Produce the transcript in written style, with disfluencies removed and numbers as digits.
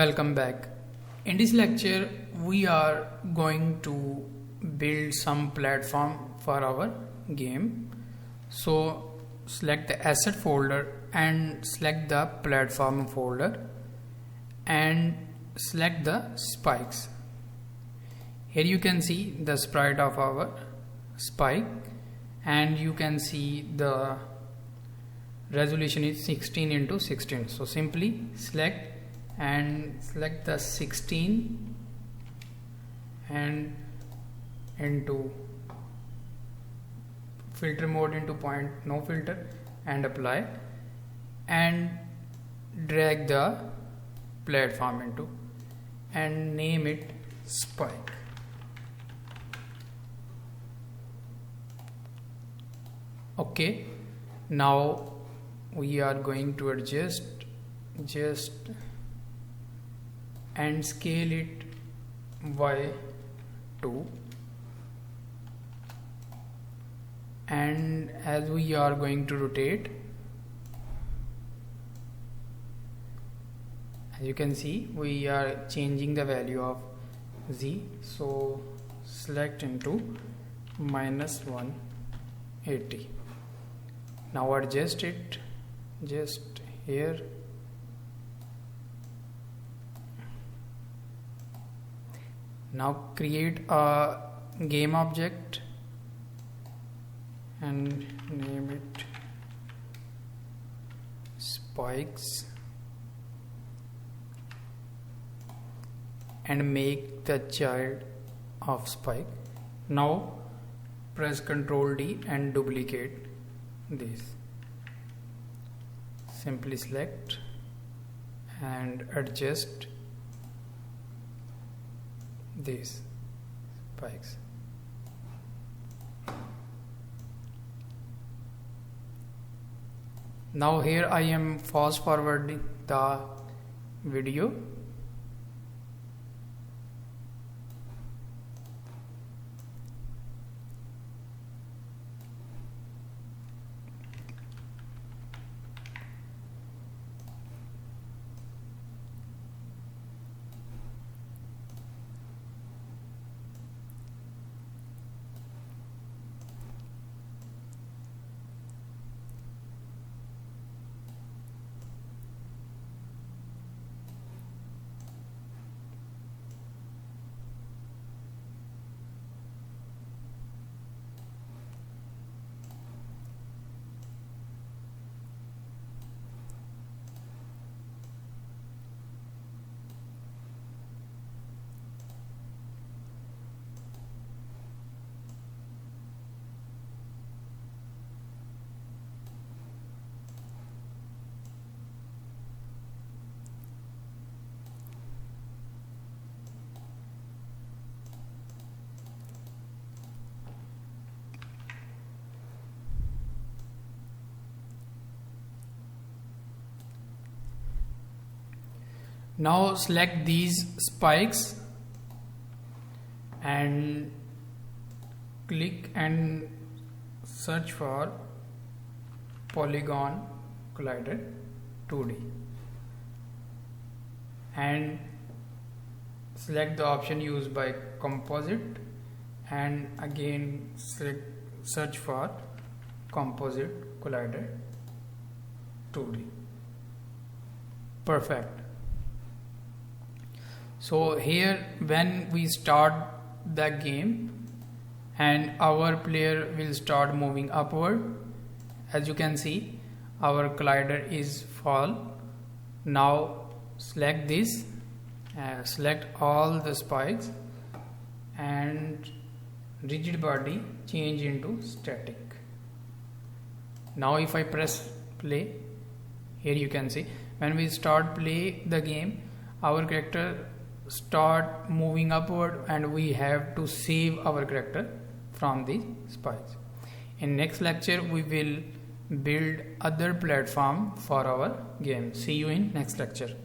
Welcome back. In this lecture we are going to build some platform for our game. So select the asset folder and select the platform folder and select the spikes. Here you can see the sprite of our spike and you can see the resolution is 16 into 16. So simply select the 16 and into filter mode into point no filter and apply and drag the platform into and name it spike. Okay, now we are going to adjust and scale it by 2, and as we are going to rotate, as you can see we are changing the value of z, so select into -180. Now adjust it just here. Now create a game object and name it spikes and make the child of spike. Now press Ctrl D and duplicate this. Simply select and adjust these spikes. Now here I am fast forwarding the video. Now select these spikes and click and search for Polygon Collider 2D and select the option used by composite and again search for Composite Collider 2D. Perfect. So here when we start the game and our player will start moving upward, as you can see our collider is fall. Now select this, select all the spikes and rigid body change into static. Now if I press play, here you can see when we start play the game our character start moving upward and we have to save our character from the spikes. In next lecture we will build other platform for our game. See you in next lecture.